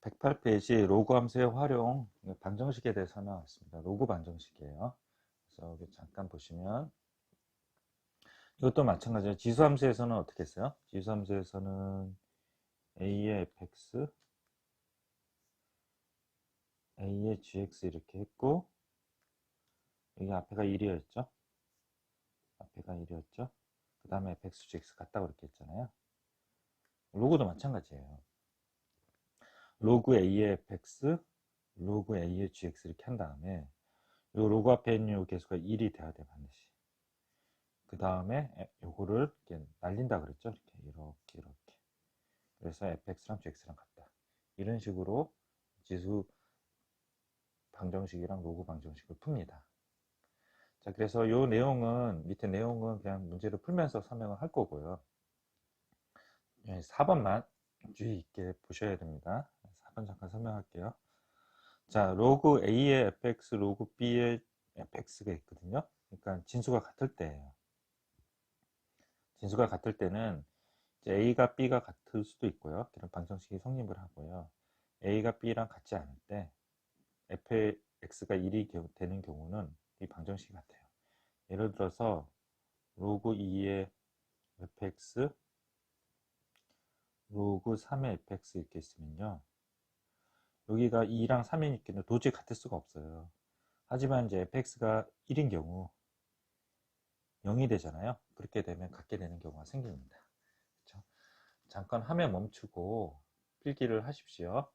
108페이지 로그 함수의 활용 방정식에 대해서 설명하겠습니다. 로그 방정식이에요. 그래서 여기 잠깐 보시면 이것도 마찬가지예요. 지수함수에서는 어떻게 했어요? 지수함수에서는 a의 fx, a의 gx 이렇게 했고 여기 앞에가 1이었죠? 앞에가 1이었죠? 그 다음에 fx, gx 같다고 이렇게 했잖아요. 로그도 마찬가지예요. 로그 a의 fx, 로그 a의 gx 이렇게 한 다음에 이 로그 앞에 있는 이 개수가 1이 돼야 돼 반드시. 그 다음에 요거를 이렇게 날린다 그랬죠. 이렇게. 그래서 fx랑 gx랑 같다. 이런 식으로 지수 방정식이랑 로그 방정식을 풉니다. 자, 그래서 요 내용은 밑에 내용은 그냥 문제를 풀면서 설명을 할 거고요. 4번만 주의 있게 보셔야 됩니다. 4번 잠깐 설명할게요. 자, 로그 a의 fx, 로그 b의 fx가 있거든요. 그러니까 진수가 같을 때예요. 진수가 같을 때는 이제 A가 B가 같을 수도 있고요. 그런 방정식이 성립을 하고요. A가 B랑 같지 않을 때 fx가 1이 되는 경우는 이 방정식이 같아요. 예를 들어서 로그 2의 fx, 로그 3의 fx 이렇게 있으면요. 여기가 2랑 3이니까 도저히 같을 수가 없어요. 하지만 이제 fx가 1인 경우 0이 되잖아요. 그렇게 되면 같게 되는 경우가 생깁니다. 그렇죠? 잠깐 화면 멈추고 필기를 하십시오.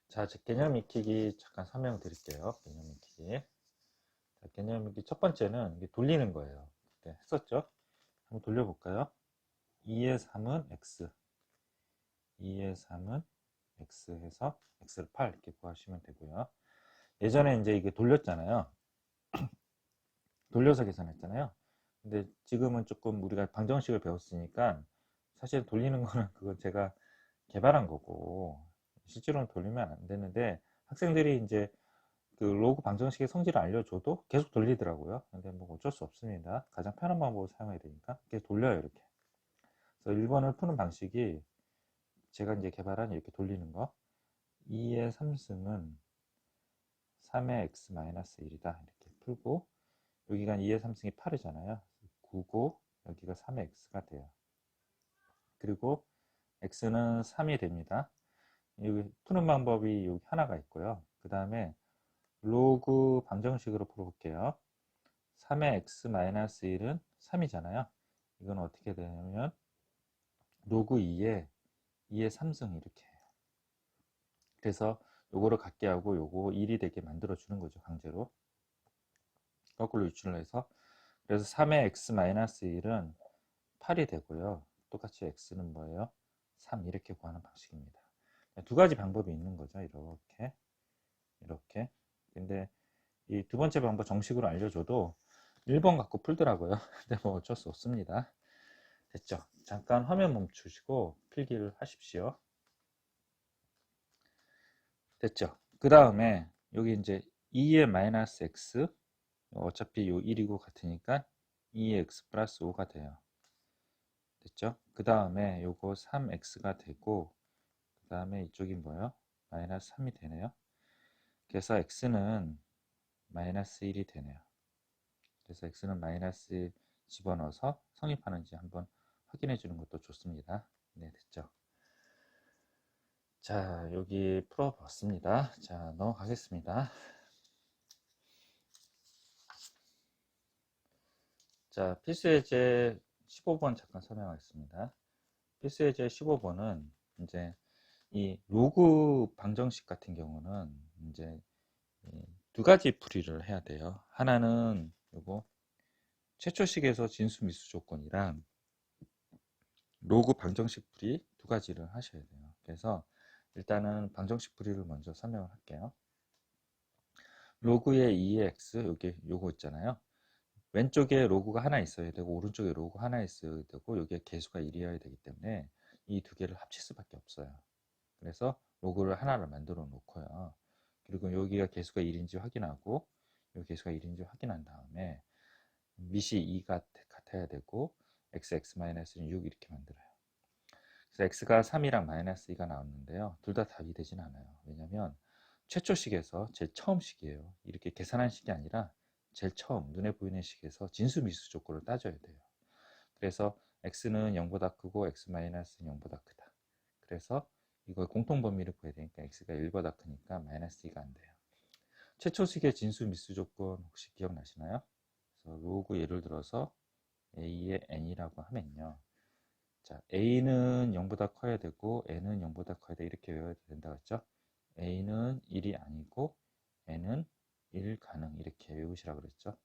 자, 개념 익히기 잠깐 설명드릴게요. 개념 익히기. 자, 개념 익히기 첫 번째는 이게 돌리는 거예요. 그때 했었죠? 한번 돌려볼까요? 2의 3은 x, 2의 3은 x 해서 x를 8 이렇게 구하시면 되고요. 예전에 이제 이게 돌렸잖아요. 돌려서 계산했잖아요. 근데 지금은 조금 우리가 방정식을 배웠으니까 사실 돌리는 거는 그건 제가 개발한 거고 실제로는 돌리면 안 되는데 학생들이 이제 그 로그 방정식의 성질을 알려줘도 계속 돌리더라고요. 근데 뭐 어쩔 수 없습니다. 가장 편한 방법을 사용해야 되니까 계속 돌려요. 이렇게. 그래서 1번을 푸는 방식이 제가 이제 개발한 이렇게 돌리는 거 2의 3승은 3의 x-1이다 이렇게 풀고 여기가 2의 3승이 8이잖아요. 9고 여기가 3의 x가 돼요. 그리고 x는 3이 됩니다. 여기 푸는 방법이 여기 하나가 있고요. 그 다음에 로그 방정식으로 풀어볼게요. 3의 x-1은 3이잖아요. 이건 어떻게 되냐면 로그 2의 3승 이렇게 해요. 그래서 요거를 같게 하고 요거 1이 되게 만들어 주는 거죠. 강제로. 거꾸로 유출을 해서. 그래서 3의 x-1은 8이 되고요. 똑같이 x는 뭐예요? 3 이렇게 구하는 방식입니다. 두 가지 방법이 있는 거죠. 이렇게. 근데 이 두 번째 방법 정식으로 알려줘도 1번 갖고 풀더라고요. 근데 뭐 어쩔 수 없습니다. 됐죠? 잠깐 화면 멈추시고 필기를 하십시오. 됐죠? 그 다음에 여기 이제 2의 마이너스 x 어차피 요 1이고 같으니까 2의 x 플러스 5가 돼요. 됐죠? 그 다음에 요거 3x가 되고 그 다음에 이쪽이 뭐예요? 마이너스 3이 되네요. 그래서 x는 마이너스 1이 되네요. 그래서 x는 마이너스 집어넣어서 성립하는지 한번 확인해 주는 것도 좋습니다. 네, 됐죠? 자, 여기 풀어봤습니다. 자, 넘어가겠습니다. 자, 필수예제 15번 잠깐 설명하겠습니다. 필수예제 15번은 이제 이 로그 방정식 같은 경우는 이제 두 가지 풀이를 해야 돼요. 하나는 요거 최초식에서 진수 미수 조건이랑 로그 방정식 풀이 두 가지를 하셔야 돼요. 그래서 일단은 방정식 풀이를 먼저 설명을 할게요. 로그의 2x 요거 있잖아요. 왼쪽에 로그가 하나 있어야 되고 오른쪽에 로그 하나 있어야 되고 여기에 개수가 1이어야 되기 때문에 이 두 개를 합칠 수밖에 없어요. 그래서 로그를 하나를 만들어 놓고요. 그리고 여기가 개수가 1인지 확인하고 여기 개수가 1인지 확인한 다음에 밑이 2가 같아야 되고 x, x-는 6 이렇게 만들어요. 그래서 x가 3이랑 마이너스 2가 나왔는데요. 둘 다 답이 되진 않아요. 왜냐면 최초식에서 제일 처음 식이에요. 이렇게 계산한 식이 아니라 제일 처음 눈에 보이는 식에서 진수 미수 조건을 따져야 돼요. 그래서 x는 0보다 크고 x-는 0보다 크다. 그래서 이걸 공통 범위를 구해야 되니까 x가 1보다 크니까 마이너스 2가 안 돼요. 최초식의 진수 미수 조건 혹시 기억나시나요? 그래서 로그 예를 들어서 a의 n이라고 하면요. 자, a는 0보다 커야 되고 n은 0보다 커야 돼. 이렇게 외워야 된다고 했죠? a는 1이 아니고 n은 1 가능 이렇게 외우시라고 그랬죠?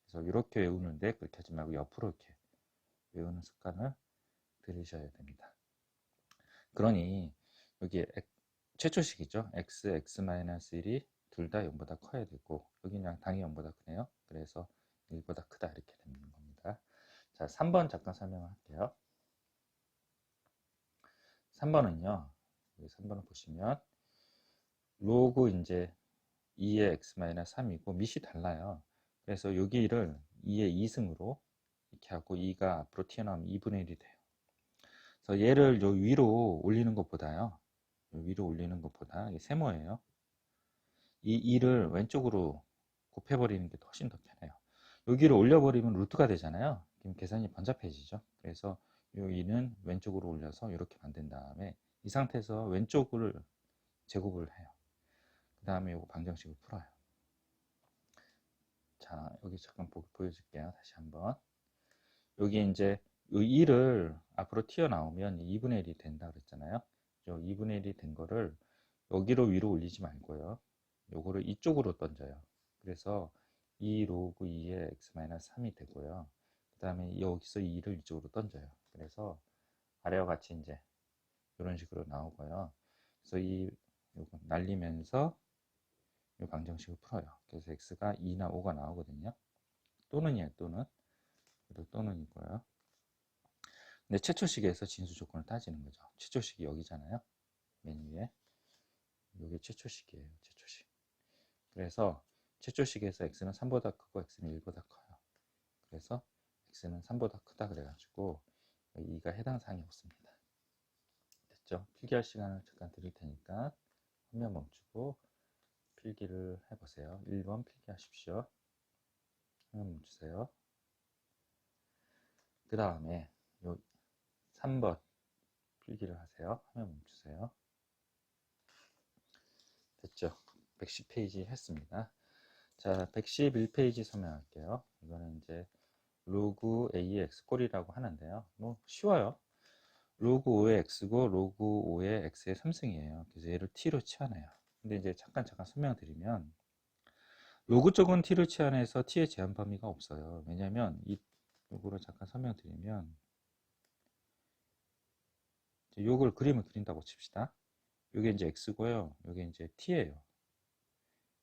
그래서 이렇게 외우는데 그렇게 하지 말고 옆으로 이렇게 외우는 습관을 들이셔야 됩니다. 그러니 여기 최초식이죠. x, x-1이 둘 다 0보다 커야 되고 여기는 당연히 0보다 크네요. 그래서 1보다 크다 이렇게 되는 겁니다. 자, 3번 잠깐 설명할게요. 3번은요. 3번을 보시면 로그 이제 2의 x-3이고 밑이 달라요. 그래서 여기를 2의 2승으로 이렇게 하고 2가 앞으로 튀어나오면 2분의 1이 돼요. 그래서 얘를 요 위로 올리는 것보다요. 위로 올리는 것보다 이게 세모예요. 이 2를 왼쪽으로 곱해버리는 게 훨씬 더 편해요. 여기를 올려버리면 루트가 되잖아요. 그럼 계산이 번잡해지죠. 그래서 이 2는 왼쪽으로 올려서 이렇게 만든 다음에 이 상태에서 왼쪽을 제곱을 해요. 그 다음에 이거 방정식을 풀어요. 자, 여기 잠깐 보여줄게요. 다시 한번. 여기 이제 이 2를 앞으로 튀어나오면 2분의 1이 된다 그랬잖아요. 2분의 1이 된 거를 여기로 위로 올리지 말고요. 요거를 이쪽으로 던져요. 그래서 2 로그 2의 x-3이 되고요. 그 다음에 여기서 2를 이쪽으로 던져요. 그래서 아래와 같이 이제 이런 식으로 나오고요. 그래서 요거 날리면서 이 방정식을 풀어요. 그래서 x가 2나 5가 나오거든요. 또는이에요, 또는. 그래도 또는이고요. 근데 최초식에서 진수 조건을 따지는 거죠. 최초식이 여기잖아요. 맨 위에. 이게 최초식이에요, 최초식. 그래서 최초식에서 x는 3보다 크고 x는 1보다 커요. 그래서 x는 3보다 크다 그래가지고 2가 해당 사항이 없습니다. 됐죠? 필기할 시간을 잠깐 드릴 테니까 화면 멈추고 필기를 해보세요. 1번 필기하십시오. 화면 멈추세요. 그 다음에 요 3번 필기를 하세요. 화면 멈추세요. 됐죠? 110페이지 했습니다. 자, 111페이지 설명할게요. 이거는 이제 로그 A의 x꼴이라고 하는데요. 뭐 쉬워요. 로그 5의 x고 로그 5의 x의 3승이에요. 그래서 얘를 t로 치환해요. 근데 이제 잠깐 설명드리면 로그 쪽은 t로 치환해서 t의 제한 범위가 없어요. 왜냐면 요거를 잠깐 설명드리면 요걸 그림을 그린다고 칩시다. 요게 이제 x고요. 요게 이제 t예요.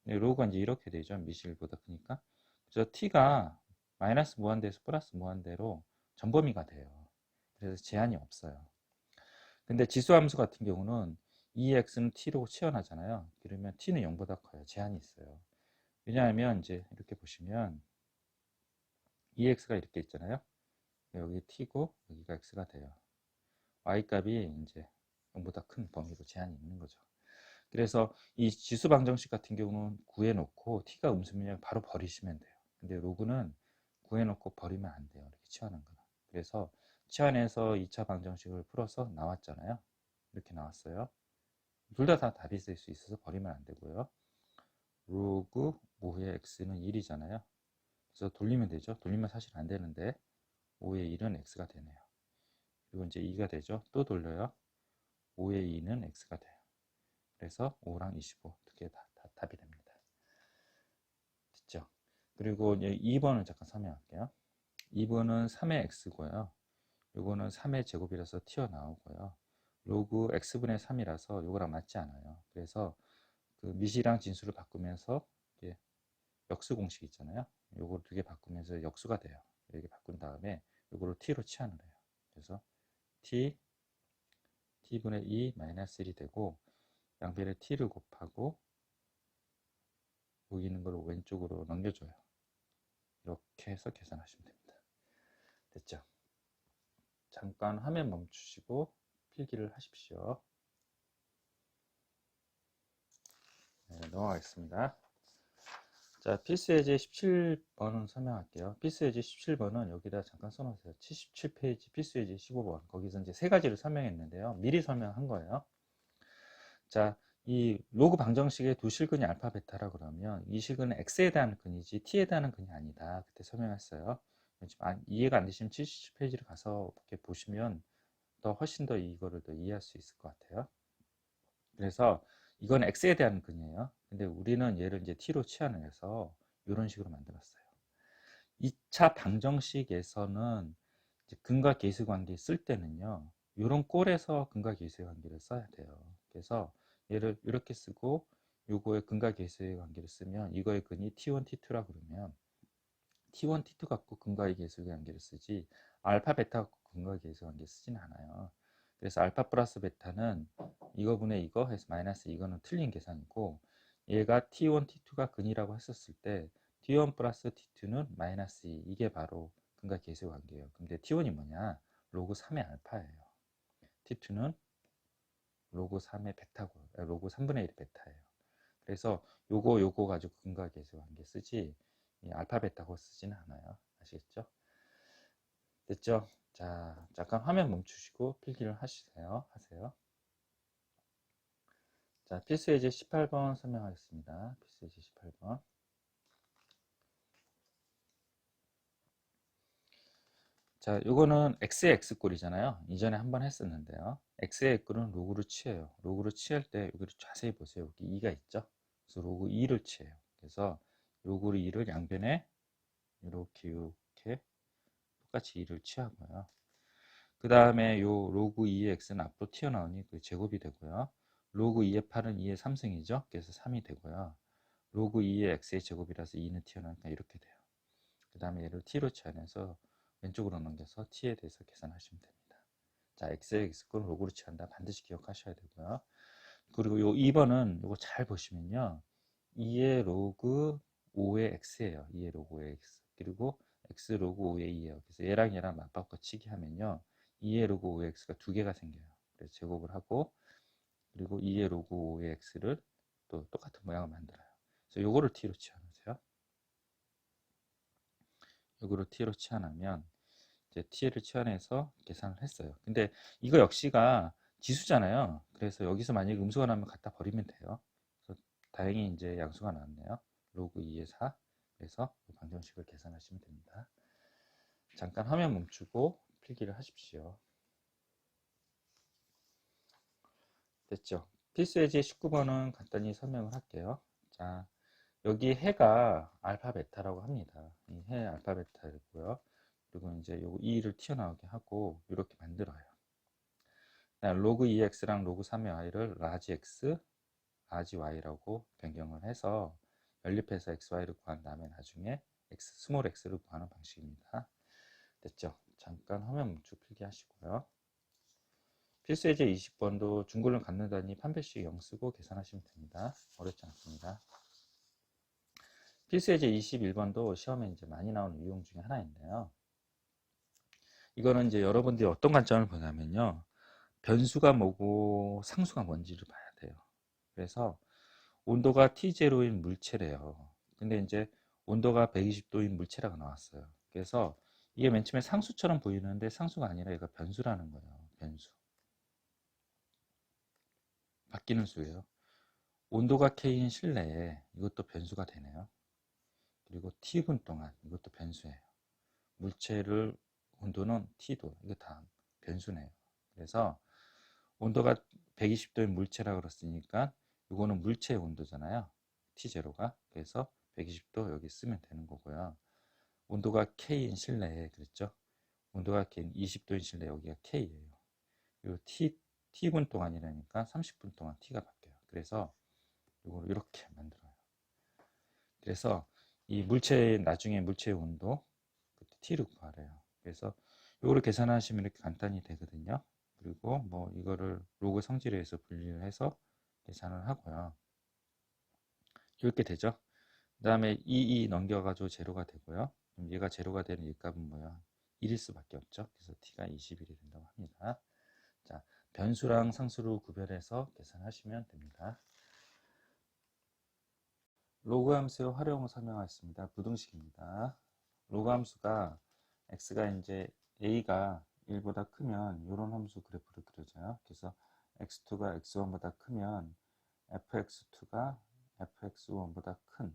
로그가 이제 이렇게 되죠. 미실보다 크니까. 그래서 t가 마이너스 무한대에서 플러스 무한대로 전범위가 돼요. 그래서 제한이 없어요. 근데 지수함수 같은 경우는 2x는 t로 치환하잖아요. 그러면 t는 0보다 커요. 제한이 있어요. 왜냐하면 이제 이렇게 보시면 2x가 이렇게 있잖아요. 여기 t고 여기가 x가 돼요. y 값이 이제 0보다 큰 범위로 제한이 있는 거죠. 그래서 이 지수 방정식 같은 경우는 구해놓고 t가 음수면 바로 버리시면 돼요. 근데 로그는 구해놓고 버리면 안 돼요. 이렇게 치환한 거는. 그래서 치환해서 2차 방정식을 풀어서 나왔잖아요. 이렇게 나왔어요. 둘 다 답이 있을 수 있어서 버리면 안 되고요. 로그 5의 x는 1이잖아요. 그래서 돌리면 되죠. 돌리면 사실 안 되는데 5의 1은 x가 되네요. 그리고 이제 2가 되죠. 또 돌려요. 5의 2는 x가 돼요. 그래서 5랑 25 두 개 다 답이 됩니다. 됐죠? 그리고 2번을 잠깐 설명할게요. 2번은 3의 x고요. 요거는 3의 제곱이라서 튀어나오고요. 로그 x분의 3이라서 요거랑 맞지 않아요. 그래서 그 미시랑 진수를 바꾸면서 역수 공식 있잖아요. 요거를 두 개 바꾸면서 역수가 돼요. 이렇게 바꾼 다음에 요거를 t로 치환을 해요. 그래서 t분의 2 마이너스 1이 되고 양변에 t를 곱하고 여기 있는 걸 왼쪽으로 넘겨줘요. 이렇게 해서 계산하시면 됩니다. 됐죠? 잠깐 화면 멈추시고 필기를 하십시오. 네, 넘어가겠습니다. 자, 필수 예제 17번은 설명할게요. 필수 예제 17번은 여기다 잠깐 써놓으세요. 77페이지 필수 예제 15번. 거기서 이제 세 가지를 설명했는데요. 미리 설명한 거예요. 자, 이 로그 방정식의 두 실근이 알파, 베타라 그러면 이 실근은 x에 대한 근이지 t에 대한 근이 아니다. 그때 설명했어요. 이해가 안 되시면 77페이지를 가서 이렇게 보시면 더 훨씬 더 이거를 더 이해할 수 있을 것 같아요. 그래서 이건 x에 대한 근이에요. 근데 우리는 얘를 이제 t로 치환을 해서 이런 식으로 만들었어요. 2차 방정식에서는 이제 근과 계수 관계 쓸 때는요, 이런 꼴에서 근과 계수의 관계를 써야 돼요. 그래서 얘를 이렇게 쓰고 요거의 근과 계수의 관계를 쓰면 이거의 근이 t1, t2라 그러면 t1, t2 갖고 근과 계수의 관계를 쓰지 알파, 베타 갖고 근과 계수의 관계 쓰진 않아요. 그래서 알파 플러스 베타는 이거분의 이거 해서 마이너스 이거는 틀린 계산이고, 얘가 t1, t2가 근이라고 했었을 때 t1 플러스 t2는 마이너스 2, 이게 바로 근과 계수의 관계예요. 근데 t1이 뭐냐? 로그 3의 알파예요. t2는 로그 3의 베타고, 로그 3분의 1의 베타예요. 그래서 요거 가지고 근과 계수의 관계 쓰지 이 알파, 베타고 쓰지는 않아요. 아시겠죠? 됐죠? 자, 잠깐 화면 멈추시고 필기를 하세요. 자, 필수 예제 18번 설명하겠습니다. 필수 예제 18번. 자, 요거는 x의 x꼴이잖아요. 이전에 한번 했었는데요. x의 x꼴은 로그로 취해요. 로그로 취할 때 여기를 자세히 보세요. 여기 2가 있죠? 그래서 로그 2를 취해요. 그래서 로그 2를 양변에 이렇게 똑같이 2를 취하고요. 그 다음에 요 로그 2의 x는 앞으로 튀어나오니 그 제곱이 되고요. 로그 2의 8은 2의 3승이죠. 그래서 3이 되고요. 로그 2의 x의 제곱이라서 2는 튀어나오니까 이렇게 돼요. 그 다음에 얘를 t로 취하면서 왼쪽으로 넘겨서 t에 대해서 계산하시면 됩니다. 자, x의 x꼴 로그로 취한다. 반드시 기억하셔야 되고요. 그리고 요 2번은 요거 잘 보시면요. 2의 로그 5의 x예요. 2의 로그 5의 x. 그리고 x 로그 5의 2예요. 그래서 얘랑 맞바꿔 치기 하면요. 2의 로그 5의 x가 두 개가 생겨요. 그래서 제곱을 하고, 그리고 2의 로그 5의 x를 또 똑같은 모양을 만들어요. 그래서 요거를 t로 취하세요. 요거를 t로 취하면 이제 t를 취환해서 계산을 했어요. 근데 이거 역시가 지수잖아요. 그래서 여기서 만약에 음수가 나면 갖다 버리면 돼요. 그래서 다행히 이제 양수가 나왔네요. 로그 2의 4. 그래서 방정식을 계산하시면 됩니다. 잠깐 화면 멈추고 필기를 하십시오. 됐죠? 필수 예제 19번은 간단히 설명을 할게요. 자, 여기 해가 알파 베타라고 합니다. 이 해 알파 베타이고요. 그리고 이제 요 2를 튀어나오게 하고 이렇게 만들어요. 로그 2x랑 로그 3의 y를 라지 x, 라지 y라고 변경을 해서 연립해서 xy를 구한 다음에 나중에 스몰 x를 구하는 방식입니다. 됐죠? 잠깐 화면 멈추 필기 하시고요. 필수 예제 20번도 중골을 갖는다니 판별식 0 쓰고 계산하시면 됩니다. 어렵지 않습니다. 필수 예제 21번도 시험에 이제 많이 나오는 유형 중에 하나인데요. 이거는 이제 여러분들이 어떤 관점을 보냐면요. 변수가 뭐고 상수가 뭔지를 봐야 돼요. 그래서 온도가 T0인 물체래요. 근데 이제 온도가 120도인 물체라고 나왔어요. 그래서 이게 맨 처음에 상수처럼 보이는데 상수가 아니라 얘가 변수라는 거예요. 변수. 바뀌는 수예요. 온도가 K인 실내에 이것도 변수가 되네요. 그리고 T분 동안 이것도 변수예요. 물체를 온도는 T도 이거 다 변수네요. 그래서 온도가 120도인 물체라 그랬으니까 이거는 물체의 온도잖아요. T0가. 그래서 120도 여기 쓰면 되는 거고요. 온도가 K인 실내에 그랬죠. 온도가 K 20도인 실내 여기가 K예요. 그리고 T분 동안이라니까 30분 동안 T가 바뀌어요. 그래서 이걸 이렇게 만들어요. 그래서 이 물체의 나중에 물체의 온도 T를 구하래요. 그래서 이거를 계산하시면 이렇게 간단히 되거든요. 그리고 뭐 이거를 로그 성질에 의해서 분리를 해서 계산을 하고요. 이렇게 되죠. 그 다음에 2 넘겨가지고 제로가 되고요. 그럼 얘가 제로가 되는 이 값은 뭐야? 1일 수밖에 없죠. 그래서 t가 21이 된다고 합니다. 자, 변수랑 상수로 구별해서 계산하시면 됩니다. 로그 함수의 활용 설명하겠습니다. 부등식입니다. 로그 함수가 x가 이제 a가 1보다 크면 이런 함수 그래프를 그려져요. 그래서 x2가 x1보다 크면 fx2가 fx1보다 큰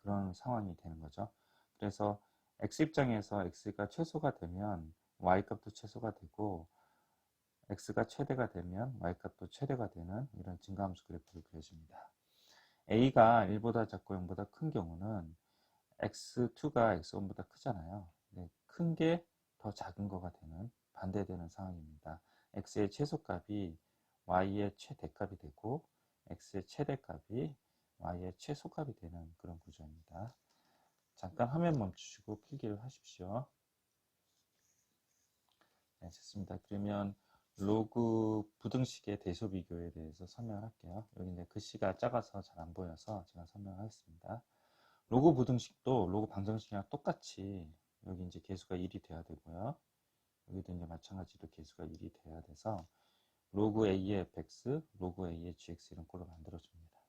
그런 상황이 되는 거죠. 그래서 x 입장에서 x가 최소가 되면 y값도 최소가 되고 x가 최대가 되면 y값도 최대가 되는 이런 증가함수 그래프를 그려줍니다. a가 1보다 작고 0보다 큰 경우는 x2가 x1보다 크잖아요. 네, 큰 게 더 작은 거가 되는 반대되는 상황입니다. x의 최소값이 y의 최대값이 되고 x의 최대값이 y의 최소값이 되는 그런 구조입니다. 잠깐 화면 멈추시고 필기를 하십시오. 네, 됐습니다. 그러면 로그 부등식의 대소 비교에 대해서 설명할게요. 여기 이제 글씨가 작아서 잘 안 보여서 제가 설명하겠습니다. 로그 부등식도 로그 방정식이랑 똑같이 여기 이제 개수가 1이 돼야 되고요. 여기도 이제 마찬가지로 개수가 1이 돼야 돼서 로그 a의 fx, 로그 a의 gx 이런 꼴로 만들어줍니다.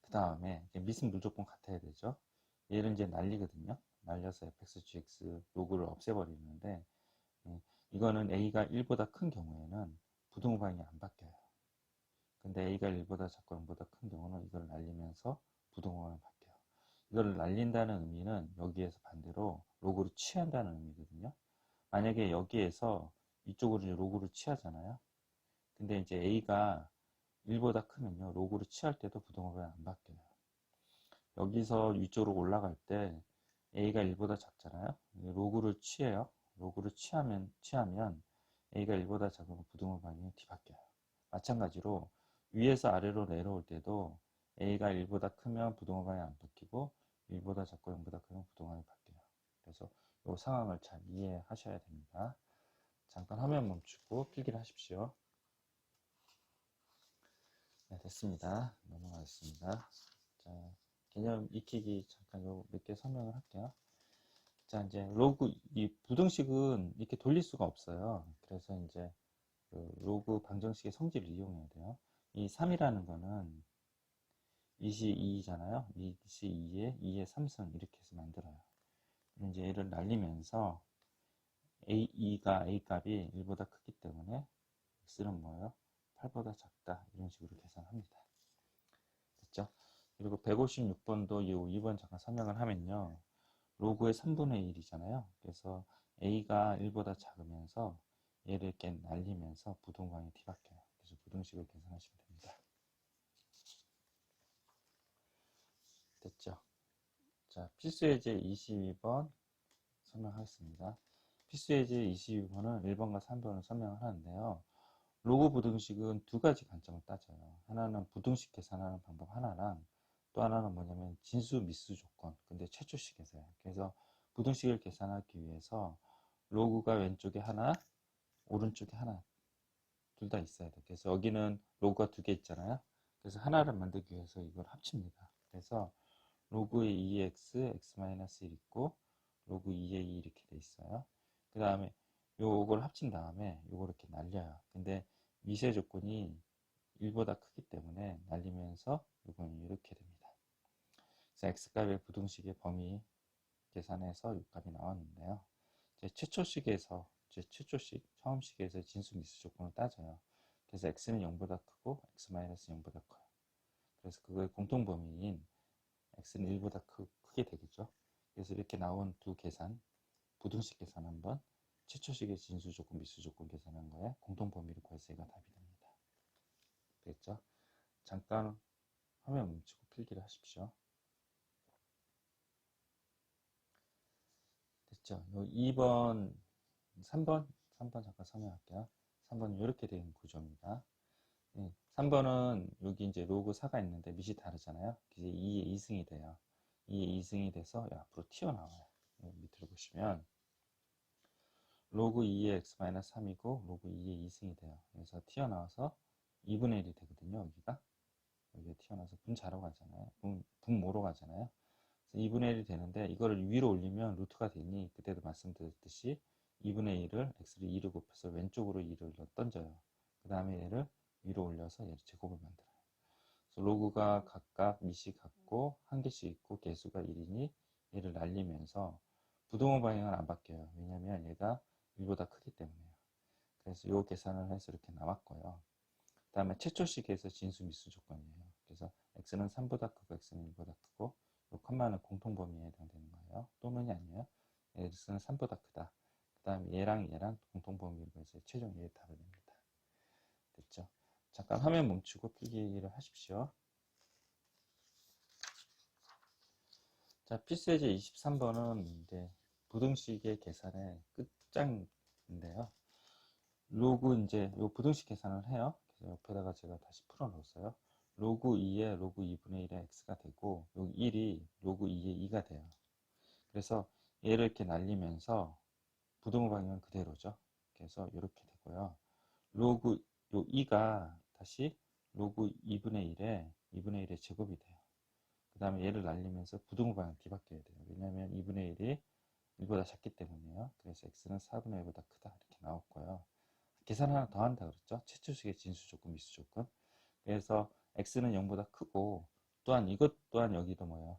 그 다음에 밑은 무조건 같아야 되죠. 얘를 이제 날리거든요. 날려서 fx, gx 로그를 없애버리는데 이거는 a가 1보다 큰 경우에는 부등호방이 안 바뀌어요. 근데 a가 1보다 작고 0보다 큰 경우는 이걸 날리면서 부등호방이 바뀌어요. 이걸 날린다는 의미는 여기에서 반대로 로그를 취한다는 의미거든요. 만약에 여기에서 이쪽으로 이제 로그를 취하잖아요. 근데 이제 a가 1보다 크면요. 로그를 취할 때도 부등호방이 안 바뀌어요. 여기서 위쪽으로 올라갈 때 a가 1보다 작잖아요. 로그를 취해요. 로그를 취하면 a가 1보다 작으면 부등호방이 뒤바뀌어요. 마찬가지로 위에서 아래로 내려올 때도 a가 1보다 크면 부등호방이 안 바뀌고 1보다 작고 0보다 크면 부등호방이 바뀌어요. 그래서 이 상황을 잘 이해하셔야 됩니다. 잠깐 화면 멈추고 필기를 하십시오. 네, 됐습니다. 넘어가겠습니다. 자, 개념 익히기 잠깐 요 몇 개 설명을 할게요. 자, 이제 로그, 이 부등식은 이렇게 돌릴 수가 없어요. 그래서 이제 그 로그 방정식의 성질을 이용해야 돼요. 이 3이라는 거는 2시 2잖아요. 2시 2에 2의 3승 이렇게 해서 만들어요. 그럼 이제 얘를 날리면서 a2가 a 값이 1보다 크기 때문에 x는 뭐예요? 8보다 작다. 이런 식으로 계산합니다. 됐죠? 그리고 156번도 이 2번 잠깐 설명을 하면요. 로그의 3분의 1이잖아요. 그래서 a가 1보다 작으면서 얘를 이렇게 날리면서 부등호방이 뒤바뀌어요. 그래서 부등식을 계산하시면 됩니다. 됐죠? 자, 필수예제 22번 설명하겠습니다. 필수예제 22번은 1번과 3번을 설명을 하는데요. 로그 부등식은 두 가지 관점을 따져요. 하나는 부등식 계산하는 방법 하나랑 또 하나는 뭐냐면 진수 미수 조건. 근데 최초식에서요. 그래서 부등식을 계산하기 위해서 로그가 왼쪽에 하나, 오른쪽에 하나 둘 다 있어야 돼요. 그래서 여기는 로그가 두 개 있잖아요. 그래서 하나를 만들기 위해서 이걸 합칩니다. 그래서 로그의 2x, x-1 있고 로그 2의 2 이렇게 돼 있어요. 그 다음에 요걸 합친 다음에 요걸 이렇게 날려요. 근데 미세 조건이 1보다 크기 때문에 날리면서 요건 이렇게 됩니다. 그래서 x값의 부등식의 범위 계산해서 요 값이 나왔는데요. 최초식에서 처음식에서 진수 미수 조건을 따져요. 그래서 x는 0보다 크고 x-0보다 커요. 그래서 그거의 공통 범위인 x는 1보다 크게 되겠죠. 그래서 이렇게 나온 두 계산, 부등식 계산 한번, 최초식의 진수 조건, 미수 조건 계산한 거에 공통 범위를 구해서 얘가 답이 됩니다. 됐죠? 잠깐 화면 멈추고 필기를 하십시오. 됐죠? 2번, 3번 잠깐 설명할게요. 3번은 이렇게 된 구조입니다. 3번은 여기 이제 로그 4가 있는데 밑이 다르잖아요. 이제 2의 2승이 돼요. 2의 2승이 돼서 앞으로 튀어나와요. 밑으로 보시면 로그 2의 x-3이고 로그 2의 2승이 돼요. 그래서 튀어나와서 2분의 1이 되거든요. 여기가 튀어나와서 분자로 가잖아요. 분모로 가잖아요. 그래서 2분의 1이 되는데 이거를 위로 올리면 루트가 되니 그때도 말씀드렸듯이 2분의 1을 x를 2로 곱해서 왼쪽으로 2를 던져요. 그 다음에 얘를 위로 올려서 얘를 제곱을 만들어요. 그래서 로그가 각각 밑이 같고 한 개씩 있고 개수가 1이니 얘를 날리면서 부동호 방향은 안 바뀌어요. 왜냐면 얘가 1보다 크기 때문에요. 그래서 요 계산을 해서 이렇게 나왔고요. 그 다음에 최초식에서 진수 미수 조건이에요. 그래서 x는 3보다 크고 x는 1보다 크고 요 컴마는 공통범위에 해당되는 거예요. 또는이 아니에요. x는 3보다 크다. 그 다음에 얘랑 공통범위로 해서 최종 얘의 답을 냅니다. 됐죠? 잠깐 화면 멈추고 필기를 하십시오. 자, 필수예제 23번은 이제 부등식의 계산의 끝장인데요. 로그 이제 요 부등식 계산을 해요. 그래서 옆에다가 제가 다시 풀어 놓았어요. 로그 2에 로그 2분의 1의 x가 되고 여기 1이 로그 2의 2가 돼요. 그래서 얘를 이렇게 날리면서 부등호 방향은 그대로죠. 그래서 이렇게 되고요. 로그 요 2가 다시 로그 2분의 1의 제곱이 돼요. 그 다음에 얘를 날리면서 부등호 방향 뒤바뀌어야 돼요. 왜냐하면 2분의 1이 1보다 작기 때문이에요. 그래서 x는 4분의 1보다 크다 이렇게 나왔고요. 계산 하나 더 한다 그랬죠. 최초식의 진수 조건, 미수 조건. 그래서 x는 0보다 크고 또한 이것 또한 여기도 뭐예요?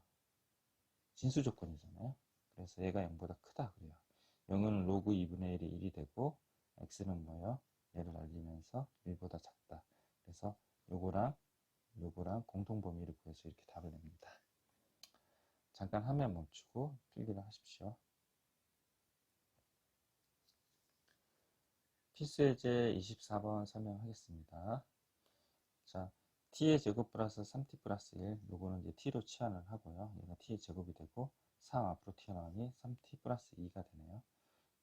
진수 조건이잖아요. 그래서 얘가 0보다 크다 그래요. 0은 로그 2분의 1이 1이 되고 x는 뭐예요? 얘를 날리면서 1보다 작다. 그래서 요거랑 공통범위를 구해서 이렇게 답을 냅니다. 잠깐 화면 멈추고 필기를 하십시오. 필수예제 24번 설명하겠습니다. 자, t의 제곱 플러스 3t 플러스 1, 요거는 이제 t로 치환을 하고요. 얘가 t의 제곱이 되고 3 앞으로 튀어나오니 3t 플러스 2가 되네요.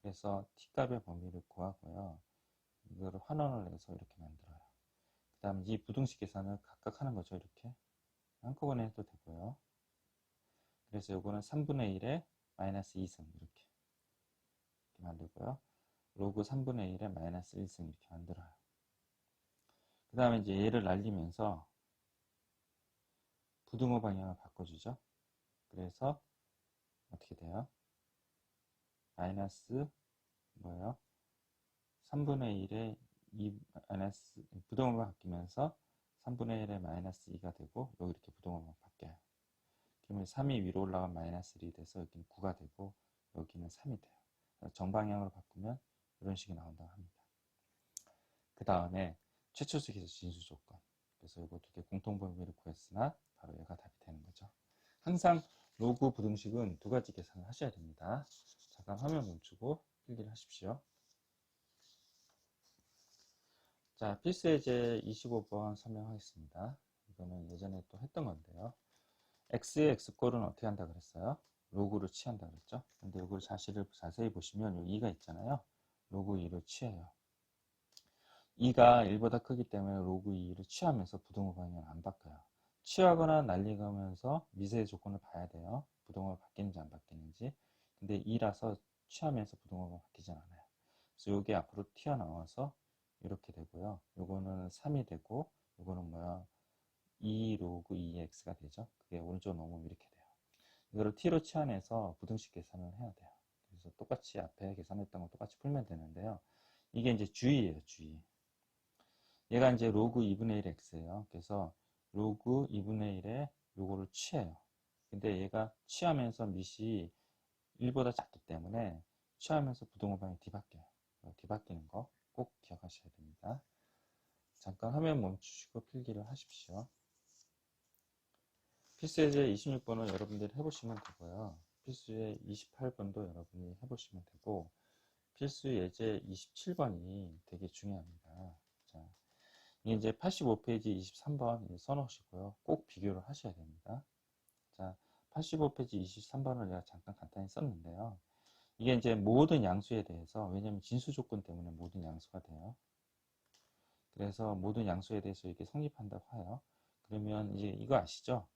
그래서 t값의 범위를 구하고요. 이거를 환원을 해서 이렇게 만들어요. 그 다음 이 부등식 계산을 각각 하는 거죠. 이렇게 한꺼번에 해도 되고요. 그래서 요거는 3분의 1에 마이너스 2승 이렇게 만들고요. 로그 3분의 1에 마이너스 1승 이렇게 만들어요. 그 다음에 이제 얘를 날리면서 부등호 방향을 바꿔주죠. 그래서 어떻게 돼요? 마이너스 뭐예요? 3분의 1에 2 마이너스 부동호가 바뀌면서 3분의 1에 마이너스 2가 되고 여기 이렇게 부동호가 바뀌어요. 그러면 3이 위로 올라가면 마이너스 1이 돼서 여기는 9가 되고 여기는 3이 돼요. 정방향으로 바꾸면 이런 식이 나온다고 합니다. 그 다음에 최초식에서 진수 조건. 그래서 이거 두 개 공통범위를 구했으나 바로 얘가 답이 되는 거죠. 항상 로그 부등식은 두 가지 계산을 하셔야 됩니다. 잠깐 화면 멈추고 필기를 하십시오. 자, 필수예제 25번 설명하겠습니다. 이거는 예전에 또 했던 건데요. x의 x꼴은 어떻게 한다 그랬어요? 로그로 취한다 그랬죠? 근데 이걸 자세히 보시면 여기 2가 있잖아요. 로그 2로 취해요. 2가 1보다 크기 때문에 로그 2를 취하면서 부등호 방향을 안 바꿔요. 취하거나 날리면서 미세의 조건을 봐야 돼요. 부등호가 바뀌는지 안 바뀌는지. 근데 2라서 취하면서 부등호가 바뀌진 않아요. 그래서 이게 앞으로 튀어나와서 이렇게 되고요. 요거는 3이 되고 요거는 뭐야? 2 로그 2x가 되죠. 그게 오른쪽 넘으면 이렇게 돼요. 이거를 t로 치환해서 부등식 계산을 해야 돼요. 그래서 똑같이 앞에 계산했던 거 똑같이 풀면 되는데요. 이게 이제 주의예요, 주의. 얘가 이제 로그 2분의 1 x예요. 그래서 로그 2분의 1에 요거를 취해요. 근데 얘가 취하면서 밑이 1보다 작기 때문에 취하면서 부등호 방향이 뒤바뀌어요. 뒤바뀌는 거 꼭 기억하셔야 됩니다. 잠깐 화면 멈추시고 필기를 하십시오. 필수예제 26번은 여러분들이 해보시면 되고요. 필수예 28번도 여러분이 해보시면 되고 필수예제 27번이 되게 중요합니다. 자, 이제 85페이지 23번 써놓으시고요. 꼭 비교를 하셔야 됩니다. 자, 85페이지 23번을 내가 잠깐 간단히 썼는데요. 이게 이제 모든 양수에 대해서, 왜냐면 진수 조건 때문에 모든 양수가 돼요. 그래서 모든 양수에 대해서 이렇게 성립한다고 해요. 그러면 이제 이거 아시죠?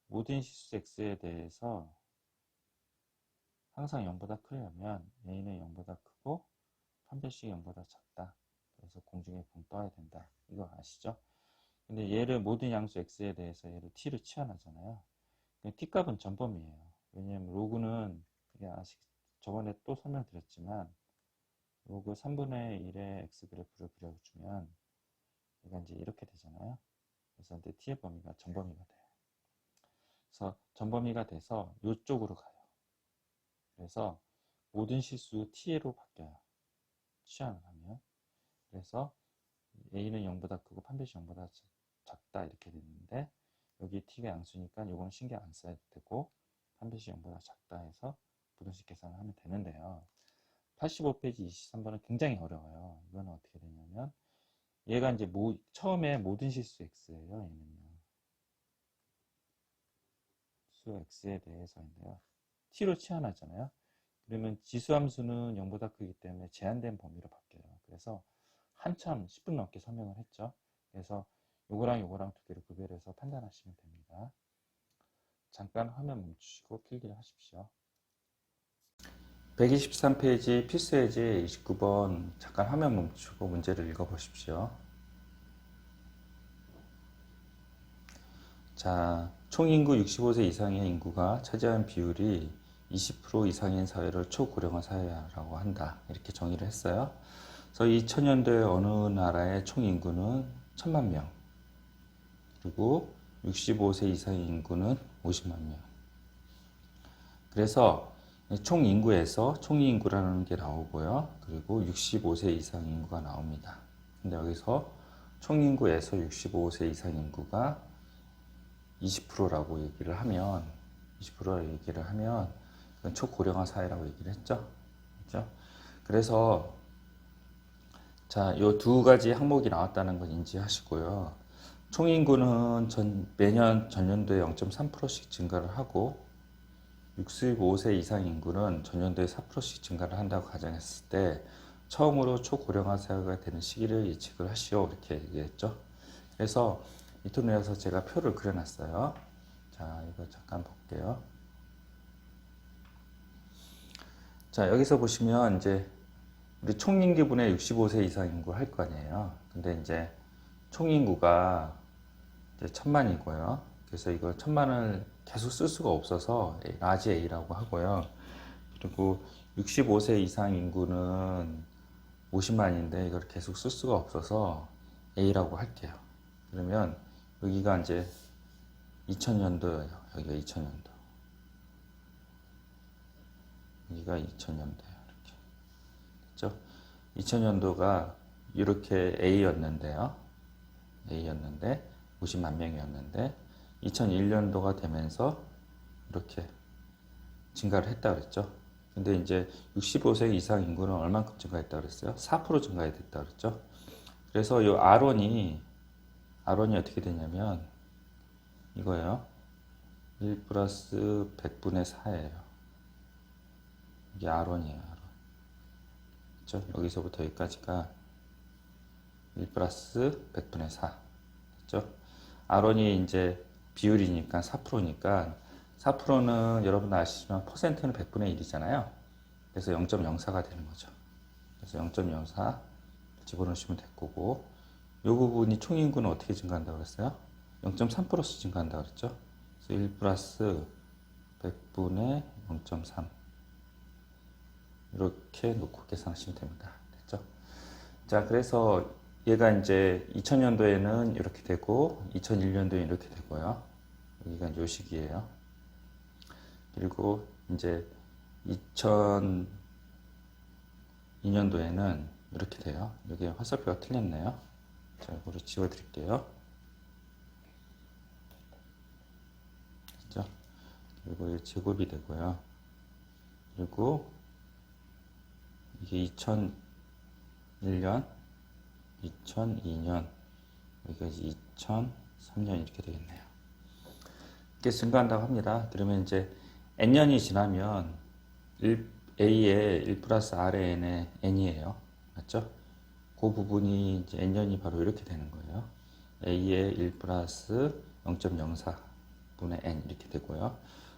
모든 실수 x에 대해서 항상 0보다 크려면 a는 0보다 크고 판별식이 0보다 작다. 그래서 공중에 붕 떠야 된다. 이거 아시죠? 근데 얘를 모든 양수 x에 대해서 얘를 t로 치환하잖아요. t값은 전범위예요. 왜냐하면 로그는 이게 저번에 또 설명드렸지만 로그 3분의 1의 x 그래프를 그려주면 얘가 이제 이렇게 되잖아요. 그래서 이제 t의 범위가 전범위가 돼요. 그래서 전범위가 돼서 이쪽으로 가요. 그래서 모든 실수 t로 바뀌어요. 취향을 하면. 그래서 a는 0보다 크고 판별시 0보다 작다 이렇게 되는데, 여기 t가 양수니까 이건 신경 안 써야 되고 판별시 0보다 작다 해서 부등식 계산을 하면 되는데요. 85페이지 23번은 굉장히 어려워요. 이거는 어떻게 되냐면, 얘가 이제 처음에 모든 실수 x예요. 얘는요. 수 x에 대해서인데요. t로 치환하잖아요. 그러면 지수함수는 0보다 크기 때문에 제한된 범위로 바뀌어요. 그래서 한참 10분 넘게 설명을 했죠. 그래서 요거랑 요거랑 두 개를 구별해서 판단하시면 됩니다. 잠깐 화면 멈추시고 필기를 하십시오. 123페이지 필수예제 29번 잠깐 화면 멈추고 문제를 읽어보십시오. 자, 총인구 65세 이상의 인구가 차지하는 비율이 20% 이상인 사회를 초고령화 사회라고 한다. 이렇게 정의를 했어요. 그래서 2000년도에 어느 나라의 총인구는 1000만 명, 그리고 65세 이상의 인구는 50만 명. 그래서 총인구에서 총인구라는 게 나오고요. 그리고 65세 이상 인구가 나옵니다. 근데 여기서 총인구에서 65세 이상 인구가 20%라고 얘기를 하면, 20%라고 얘기를 하면 그건 초고령화 사회라고 얘기를 했죠. 그렇죠? 그래서 자, 요 두 가지 항목이 나왔다는 건 인지하시고요. 총인구는 매년 전년도에 0.3%씩 증가를 하고 65세 이상 인구는 전년도에 4%씩 증가를 한다고 가정했을 때 처음으로 초고령화 사회가 되는 시기를 예측을 하시오 이렇게 얘기했죠. 그래서 이토 내에서 제가 표를 그려놨어요. 자, 이거 잠깐 볼게요. 자, 여기서 보시면 이제 우리 총인구분의 65세 이상 인구 할 거 아니에요. 근데 이제 총인구가 이제 1000만이고요. 그래서 이거 1000만을 계속 쓸 수가 없어서 라지 A라고 하고요. 그리고 65세 이상 인구는 50만인데 이걸 계속 쓸 수가 없어서 A라고 할게요. 그러면 여기가 이제 2000년도예요. 여기가 2000년도. 여기가 2000년도예요. 이렇게. 그렇죠? 2000년도가 이렇게 A였는데요. A였는데 50만 명이었는데 2001년도가 되면서 이렇게 증가를 했다 그랬죠. 근데 이제 65세 이상 인구는 얼만큼 증가했다 그랬어요? 4% 증가했다 그랬죠. 그래서 이 R1이 어떻게 되냐면 이거예요. 1 플러스 100분의 4예요. 이게 R1이에요. R1. 그렇죠? 여기서부터 여기까지가 1 플러스 100분의 4. 그렇죠? R1이 이제 비율이니까 4%니까 4%는 여러분 아시지만 퍼센트는 100분의 1이잖아요. 그래서 0.04가 되는 거죠. 그래서 0.04 집어넣으시면 될 거고, 이 부분이 총인구는 어떻게 증가한다고 그랬어요? 0.3%씩 증가한다고 그랬죠. 그래서 1 플러스 100분의 0.3 이렇게 놓고 계산하시면 됩니다. 됐죠? 자, 그래서 얘가 이제 2000년도에는 이렇게 되고 2001년도에 이렇게 되고요. 여기가 이제 요 시기예요. 그리고 이제 2002년도에는 이렇게 돼요. 여기 화살표가 틀렸네요. 자, 이거를 지워드릴게요. 그렇죠? 그리고 제곱이 되고요. 그리고 이게 2001년, 2002년, 여기까지 2003년 이렇게 되겠네요. 이렇게 증가한다고 합니다. 그러면 이제 n년이 지나면 a의 1 플러스 r의 n의 n이에요. 맞죠? 그 부분이 이제 n년이 바로 이렇게 되는 거예요. a의 1 플러스 0.04분의 n 이렇게 되고요.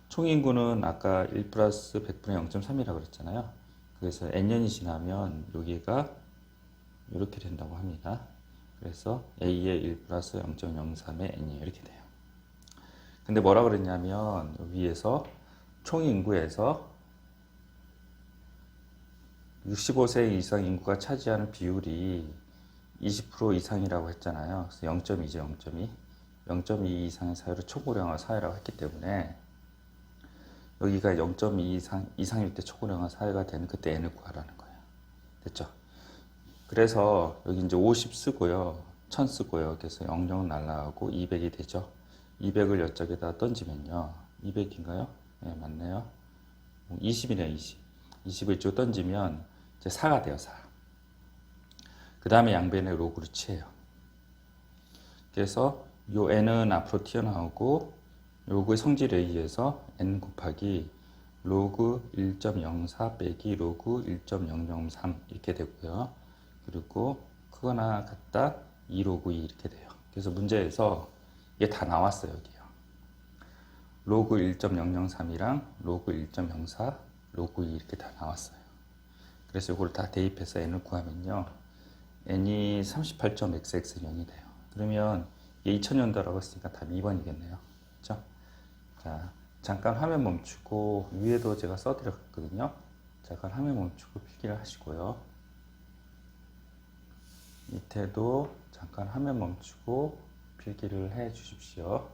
총인구는 아까 1 플러스 100분의 0.3이라고 그랬잖아요. 그래서 n년이 지나면 여기가 이렇게 된다고 합니다. 그래서 a의 1 플러스 0.03의 n이 이렇게 돼요. 근데 뭐라 그랬냐면 위에서 총인구에서 65세 이상 인구가 차지하는 비율이 20% 이상이라고 했잖아요. 그래서 0.2죠, 0.2. 0.2 이상의 사유를 초고령화 사회라고 했기 때문에 여기가 0.2 이상일 때 초고령화 사회가 되는 그때 n을 구하라는 거예요. 됐죠? 그래서 여기 이제 50 쓰고요. 1000 쓰고요. 그래서 00 날라가고 200이 되죠. 200을 이쪽에다 던지면요. 200인가요? 네, 맞네요. 20이네요, 20. 20을 이쪽 던지면 이제 4가 돼요, 4. 그 다음에 양변의 로그를 취해요. 그래서 요 n은 앞으로 튀어나오고 요거의 성질에 의해서 n 곱하기 로그 1.04 빼기 로그 1.003 이렇게 되고요. 그리고 크거나 같다 2 로그 2 이렇게 돼요. 그래서 문제에서 이게 다 나왔어요, 여기요. 로그 1.003이랑 로그 1.04, 로그 2 이렇게 다 나왔어요. 그래서 이걸 다 대입해서 n을 구하면요. n이 38.xx 0이 돼요. 그러면 이게 2000년도라고 했으니까 답 2번이겠네요. 그렇죠? 자, 잠깐 화면 멈추고 위에도 제가 써드렸거든요. 잠깐 화면 멈추고 필기를 하시고요. 밑에도 잠깐 화면 멈추고 필기를 해 주십시오.